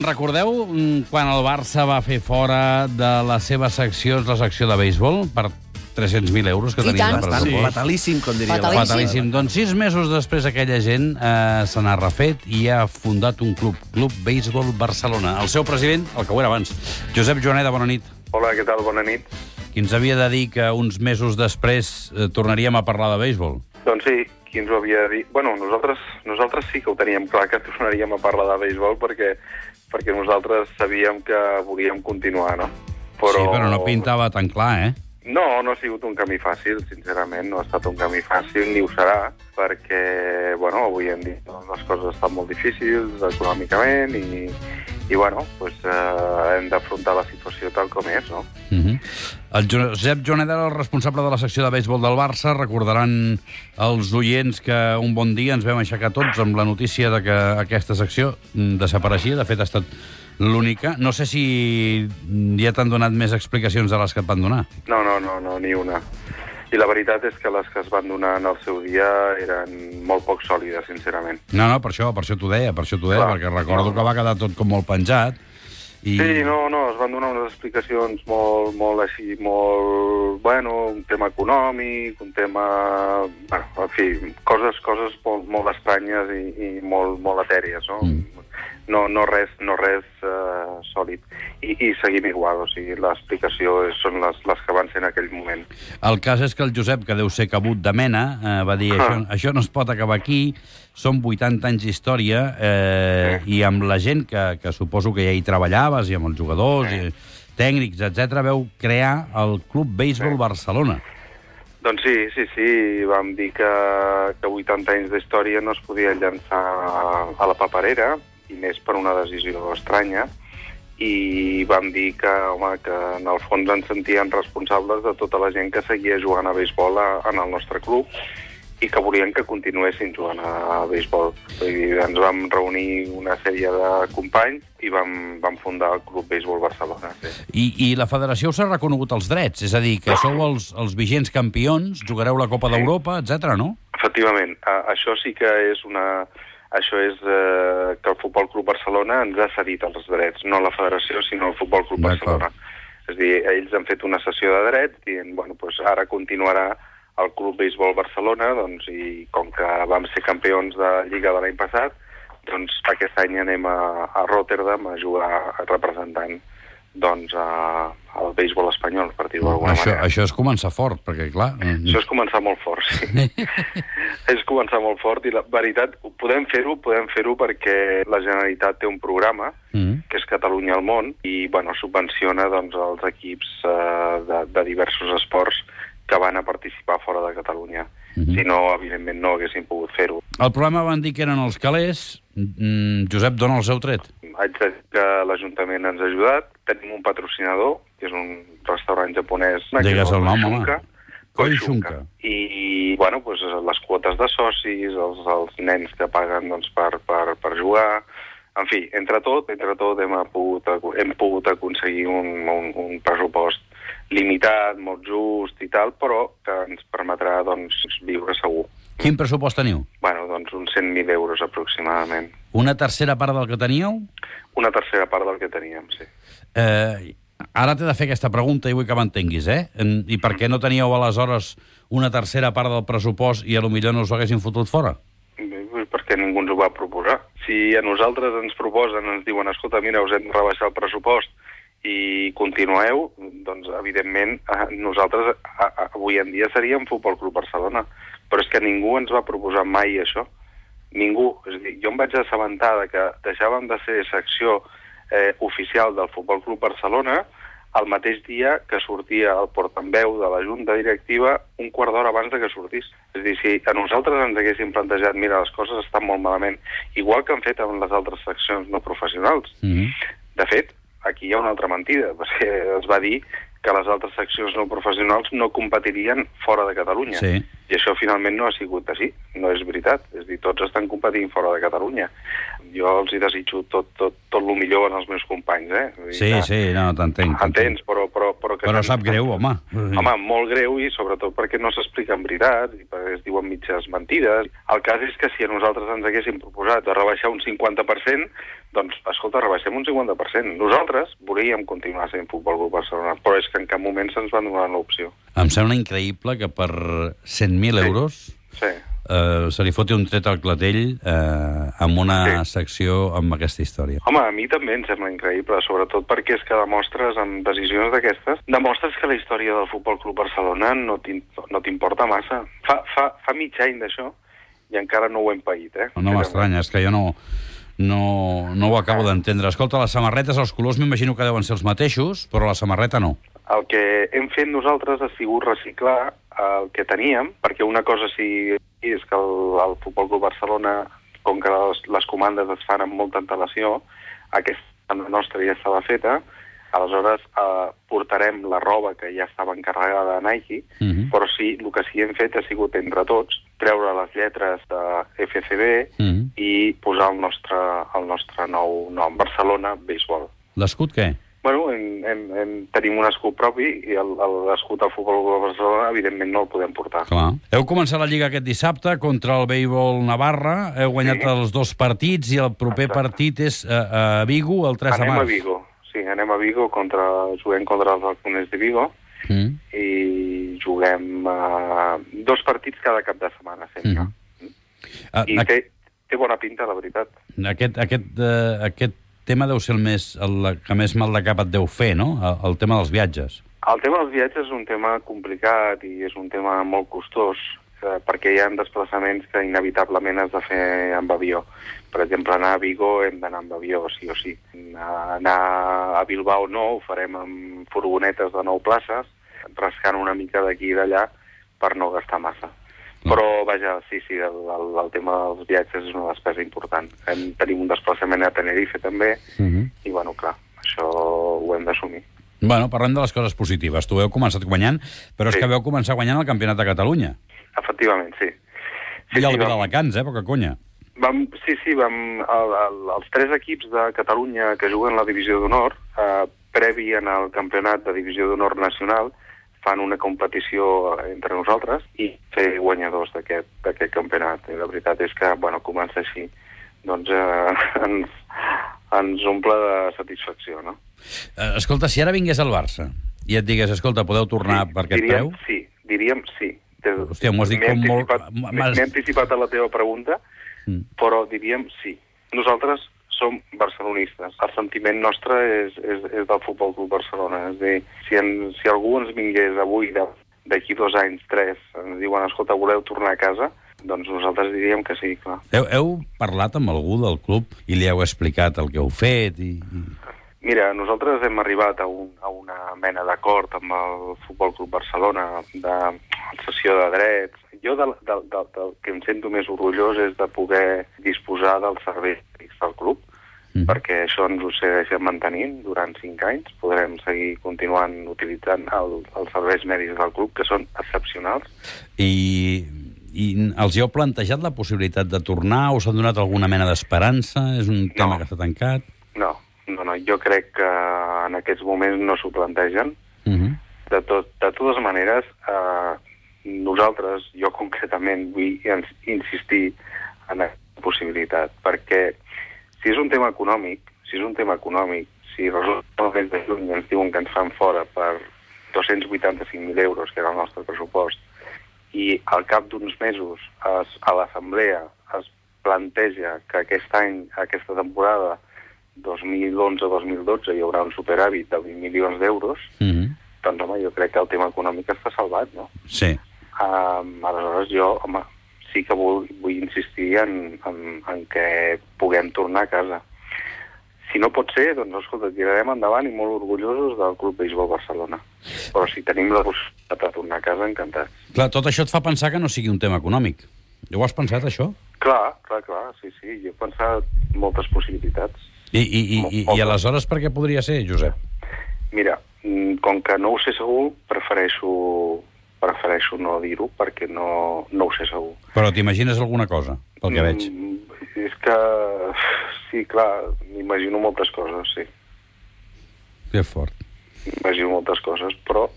Recordeu quan el Barça va fer fora de les seves seccions la secció de béisbol per 300.000 euros que tenia de Bastant pressupost? fatalíssim, com diria. Fatalíssim. Doncs 6 mesos després aquella gent se n'ha refet i ha fundat un club, Club Béisbol Barcelona. El seu president, el que ho era abans, Josep Joaneda, bona nit. Hola, què tal? Bona nit. Qui ens havia de dir que uns mesos després tornaríem a parlar de béisbol? Doncs sí, qui ens ho havia de dir? Bueno, nosaltres sí que ho teníem clar que tornaríem a parlar de béisbol perquè nosaltres sabíem que volíem continuar, no? Sí, però no pintava tan clar, eh? No, no ha sigut un camí fàcil, sincerament, no ha estat un camí fàcil, ni ho serà, perquè, bueno, avui en dia les coses estan molt difícils econòmicament i bueno, pues, hem d'afrontar la situació tal com és, no? El Josep Joaneda era el responsable de la secció de béisbol del Barça. Recordaran els oients que un bon dia ens vam aixecar tots amb la notícia de que aquesta secció desapareixia. De fet, ha estat l'única. No sé si ja t'han donat més explicacions de les que et van donar. No, ni una. I la veritat és que les que es van donar en el seu dia eren molt poc sòlides, sincerament. No, per això t'ho deia, clar, perquè recordo que va quedar tot com molt penjat. Sí, no, es van donar unes explicacions bueno, un tema econòmic, un tema... Bueno, en fi, coses molt estranyes i molt etèries, no? No res sòlid. I seguim igual, o sigui, l'explicació són les que van ser en aquell moment. El cas és que el Josep, que deu ser cabut de mena, va dir això no es pot acabar aquí, són 80 anys d'història, i amb la gent que suposo que ja hi treballaves, i amb els jugadors, i tècnics, etc, veu crear el Club Béisbol Barcelona. Doncs sí, vam dir que 80 anys d'història no es podia llançar a la paperera, i més per una decisió estranya, i vam dir que, home, que en el fons ens sentíem responsables de tota la gent que seguia jugant a béisbol en el nostre club i que volien que continuessin jugant a béisbol. Ens vam reunir una sèrie de companys i vam fundar el Club Béisbol Barcelona. Sí. I la federació us ha reconegut els drets? És a dir, que sou els vigents campions, jugareu la Copa d'Europa, etc, no? Efectivament. Això sí que és una... Això és que el Futbol Club Barcelona ens ha cedit els drets, no la federació, sinó el Futbol Club Barcelona. És a dir, ells han fet una sessió de drets dient, bueno, doncs ara continuarà el Club Béisbol Barcelona, doncs, i com que vam ser campions de Lliga de l'any passat, doncs aquest any anem a Rotterdam a jugar representant doncs al béisbol espanyol, per dir-ho d'alguna manera. Això és començar fort, perquè clar... Això és començar molt fort, sí. És començar molt fort, i la veritat, podem fer-ho perquè la Generalitat té un programa, que és Catalunya al món, i bueno, subvenciona doncs, els equips de diversos esports que van a participar fora de Catalunya. Si no, evidentment, no haguessin pogut fer-ho. El problema van dir que eren els calés. Josep, dona el seu tret. Haig de dir que l'Ajuntament ens ha ajudat. Tenim un patrocinador, que és un restaurant japonès. Digues el nom, home. Koishunka. I, bueno, doncs, les quotes de socis, els nens que paguen doncs, per jugar... En fi, entre tot hem pogut aconseguir un pressupost limitat, molt just i tal, però que ens permetrà doncs, viure segur. Quin pressupost teniu? Bueno, doncs uns 100.000 euros aproximadament. Una tercera part del que teníeu? Una tercera part del que teníem, sí. Ara t'he de fer aquesta pregunta i vull que m'entenguis, I per què no teníeu aleshores una tercera part del pressupost i potser no us ho haguessin fotut fora? Perquè ningú ens ho va proposar. Si a nosaltres ens proposen, ens diuen, escolta, mira, us hem de rebaixar el pressupost i continueu, doncs, evidentment, nosaltres avui en dia seríem Futbol Club Barcelona. Però és que ningú ens va proposar mai això. Ningú. És a dir, jo em vaig assabentar que deixàvem de ser secció oficial del Futbol Club Barcelona el mateix dia que sortia el portaveu de la Junta Directiva un quart d'hora abans de que sortís. És a dir, si a nosaltres ens haguéssim plantejat, mira, les coses estan molt malament, igual que han fet amb les altres seccions no professionals. De fet, aquí hi ha una altra mentida, perquè es va dir que les altres seccions no professionals no competirien fora de Catalunya. Sí. I això finalment no ha sigut així, no és veritat. És a dir, tots estan competint fora de Catalunya. Jo els hi desitjo tot el millor als meus companys, Sí, no, t'entenc. Entens, però Però sap greu, home. Home, molt greu, i sobretot perquè no s'expliquen veritats, i perquè es diuen mitges mentides. El cas és que si a nosaltres ens haguéssim proposat de rebaixar un 50%, doncs, escolta, rebaixem un 50%. Nosaltres volíem continuar sent Futbol Club Barcelona, però és que en cap moment se'ns van donar l'opció. Em sembla increïble que per 100.000 euros se li foti un tret al clatell amb una secció amb aquesta història. Home, a mi també em sembla increïble, sobretot perquè és que demostres, amb decisions d'aquestes, demostres que la història del Futbol Club Barcelona no t'importa massa. Fa mig any d'això i encara no ho hem paït, No m'estranya, és que jo no ho acabo d'entendre. Escolta, les samarretes, els colors m'imagino que deuen ser els mateixos, però la samarreta no. El que hem fet nosaltres ha sigut reciclar el que teníem, perquè una cosa sí és que el Futbol Club Barcelona, com que les comandes es fan amb molta antelació, aquesta nostra ja estava feta, aleshores portarem la roba que ja estava encarregada a Nike, però sí, el que sí hem fet ha sigut entre tots treure les lletres de FCB i posar el nostre nou nom, Barcelona Béisbol. L'escut què? Bueno, tenim un escut propi i l'escut del Futbol Club Barcelona, evidentment, no el podem portar. Clar. Heu començat la Lliga aquest dissabte contra el Béisbol Navarra, heu guanyat els 2 partits i el proper partit és a Vigo, el 3 de març. Anem a Vigo, sí, anem a Vigo, juguem contra els Halcones de Vigo i juguem 2 partits cada cap de setmana, sempre. I té bona pinta, la veritat. Aquest tema deu ser el que més mal de cap et deu fer, no? El tema dels viatges. El tema dels viatges és un tema complicat i és un tema molt costós, perquè hi ha desplaçaments que inevitablement has de fer amb avió. Per exemple, anar a Vigo hem d'anar amb avió, sí o sí. Anar a Bilbao no, ho farem amb furgonetes de 9 places, rascant una mica d'aquí i d'allà per no gastar massa. Però, vaja, sí, el tema dels viatges és una despesa important. Tenim un desplaçament a Tenerife, també, i, bueno, clar, això ho hem d'assumir. Bueno, parlem de les coses positives. Tu heu començat guanyant, però és que vau començar guanyant el Campionat de Catalunya. Efectivament, sí. I el Viladecans, poca conya. Els 3 equips de Catalunya que juguen la Divisió d'Honor, previ en el Campionat de Divisió d'Honor Nacional, fan una competició entre nosaltres i fer guanyadors d'aquest campionat. I la veritat és que, bueno, comença així. Doncs ens omple de satisfacció, no? Escolta, si ara vingués al Barça i et digués, escolta, podeu tornar per aquest preu? Diríem sí. Hòstia, m'ho has dit com molt... M'he anticipat a la teva pregunta, però diríem sí. Nosaltres som barcelonistes. El sentiment nostre és del Futbol Club Barcelona. És a dir, si algú ens vingués avui, d'aquí 2 anys, 3, ens diuen, escolta, voleu tornar a casa, doncs nosaltres diríem que sí, clar. Heu parlat amb algú del club i li heu explicat el que heu fet? Mira, nosaltres hem arribat a una mena d'acord amb el Futbol Club Barcelona de cessió de drets. Jo del que em sento més orgullós és de poder disposar dels serveis del club, perquè això ens ho segueixen mantenint durant 5 anys. Podrem seguir continuant utilitzant els serveis mèdics del club, que són excepcionals. I els heu plantejat la possibilitat de tornar? Us han donat alguna mena d'esperança? És un tema que està tancat? No, jo crec que en aquests moments no s'ho plantegen. De totes maneres, nosaltres, jo concretament, vull insistir en aquesta possibilitat, perquè si és un tema econòmic, si resulta el mes de juny ens diuen que ens fan fora per 285.000 euros, que era el nostre pressupost, i al cap d'uns mesos a l'Assemblea es planteja que aquest any, aquesta temporada, 2011-2012, hi haurà un superàvit de 20 milions d'euros, doncs, home, jo crec que el tema econòmic està salvat, no? Sí. Aleshores, jo, home, sí que vull insistir en que puguem tornar a casa. Si no pot ser, doncs, escolta, tirarem endavant i molt orgullosos del Club Béisbol Barcelona. Però si tenim la possibilitat de tornar a casa, encantats. Clar, tot això et fa pensar que no sigui un tema econòmic. Ja ho has pensat, això? Clar, sí. Jo he pensat moltes possibilitats. I aleshores per què podria ser, Josep? Mira, com que no ho sé segur, prefereixo no dir-ho, perquè no ho sé segur. Però t'imagines alguna cosa, pel que veig? És que, sí, clar, m'imagino moltes coses, sí. Que fort. m'imagino moltes coses, però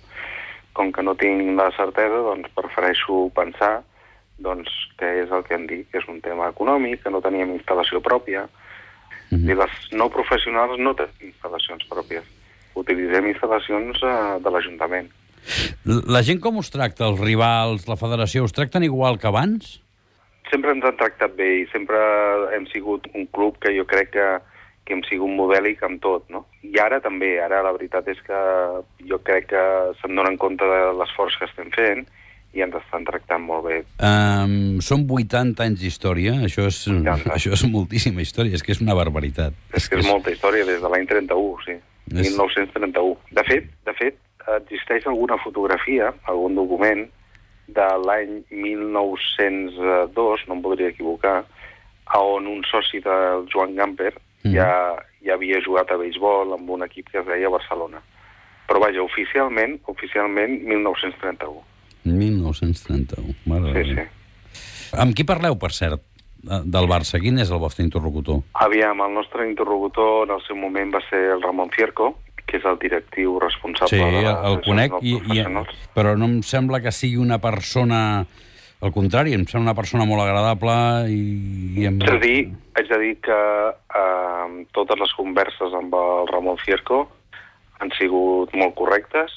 com que no tinc la certesa, doncs prefereixo pensar doncs, que és el que em dic, que és un tema econòmic, que no teníem instal·lació pròpia. I les no professionals no tenen instal·lacions pròpies. Utilitzem instal·lacions de l'Ajuntament. La gent com us tracta? Els rivals, la federació, us tracten igual que abans? Sempre ens han tractat bé i sempre hem sigut un club que jo crec que hem sigut modèlic amb tot, no? I ara també, ara la veritat és que jo crec que se'n donen compte de l'esforç que estem fent i ens estan tractant molt bé. Són 80 anys d'història, això és moltíssima història, és que és una barbaritat. És que és molta història, des de l'any 31, sí, 1931. De fet, existeix alguna fotografia, algun document, de l'any 1902, no em podria equivocar, on un soci del Joan Gamper ja havia jugat a beisbol amb un equip que es deia Barcelona. Però vaja, oficialment 1931. 1931, mare sí. Amb qui parleu, per cert, del Barça? Quin és el vostre interlocutor? Aviam, el nostre interlocutor en el seu moment va ser el Ramon Cierco, que és el directiu responsable de el conec, però no em sembla que sigui una persona... Al contrari, em sembla una persona molt agradable i... Haig de dir que totes les converses amb el Ramon Cierco han sigut molt correctes.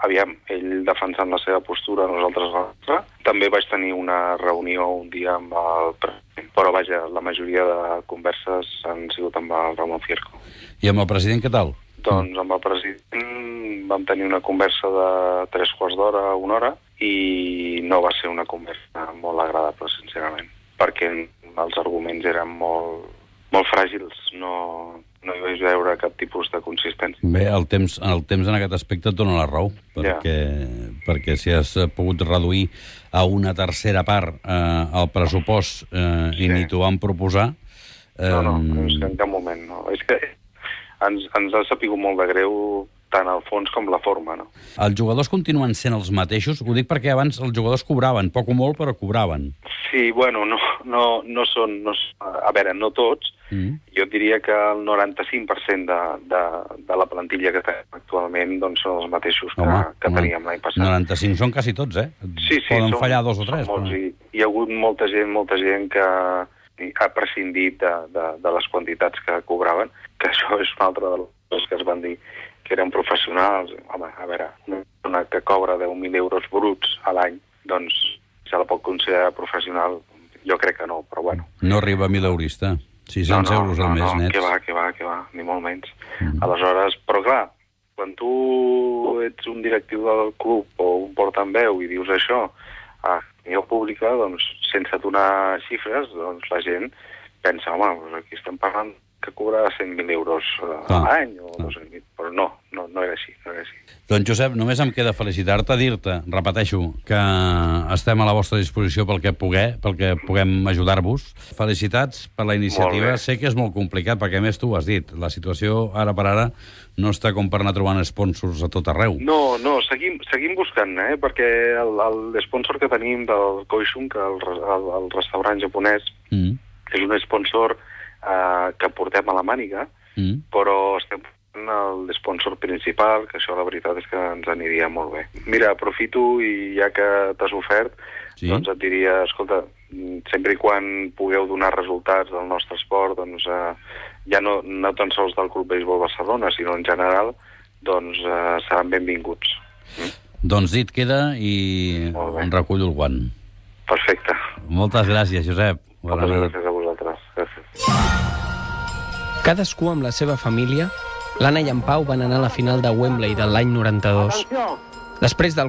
Aviam, ell defensant la seva postura, nosaltres l'altra. També vaig tenir una reunió un dia amb el president, però vaja, la majoria de converses han sigut amb el Ramon Cierco. I amb el president què tal? Doncs amb el president vam tenir una conversa de 3 quarts d'hora, 1 hora, i no va ser una conversa molt agradable, sincerament, perquè els arguments eren molt fràgils, no hi vaig veure cap tipus de consistència. Bé, el temps en aquest aspecte et dona la raó, perquè si has pogut reduir a una tercera part el pressupost i ni t'ho van proposar... No, en cap moment, no. És que ens ha sapigut molt de greu tant el fons com la forma, no? Els jugadors continuen sent els mateixos? Ho dic perquè abans els jugadors cobraven, poc o molt, però cobraven. Sí, bueno, no són... A veure, no tots. Jo diria que el 95% de la plantilla que tenim actualment doncs, són els mateixos que teníem l'any passat. 95 són quasi tots, eh? Sí, poden fallar 2 o 3. Molts, hi ha hagut molta gent que ha prescindit de les quantitats que cobraven, que això és una altra de les coses que es van dir, que eren professionals. Home, a veure, una que cobra 10.000 euros bruts a l'any, doncs se la pot considerar professional? Jo crec que no, però bueno. No arriba a 1.000 eurista. 600 euros al mes nets. Que va, ni molt menys. Aleshores, però clar, quan tu ets un directiu del club o un portaveu i dius això a opinió pública, doncs, sense donar xifres, doncs la gent pensa, home, doncs aquí estem parlant que cobra 100.000 euros a l'any o 200.000, però no era així, Doncs, Josep, només em queda felicitar-te, dir-te, repeteixo, que estem a la vostra disposició pel que puguem ajudar-vos. Felicitats per la iniciativa. Sé que és molt complicat, perquè a més tu ho has dit, la situació ara per ara no està com per anar trobant sponsors a tot arreu. No, seguim buscant, perquè l'esponsor que tenim del Koishun, que el restaurant japonès, és un sponsor que portem a la màniga, però estem l'esponsor principal, que això la veritat és que ens aniria molt bé. Mira, aprofito i ja que t'has ofert, doncs et diria, escolta, sempre i quan pugueu donar resultats del nostre esport, doncs ja no tan sols del Club Beisbol Barcelona, sinó en general, doncs seran benvinguts. Doncs dit queda i em recullo el guant. Perfecte. Moltes gràcies, Josep. Moltes gràcies a vosaltres. Gràcies. Cadascú amb la seva família, l'Anna i en Pau van anar a la final de Wembley de l'any 92. Després del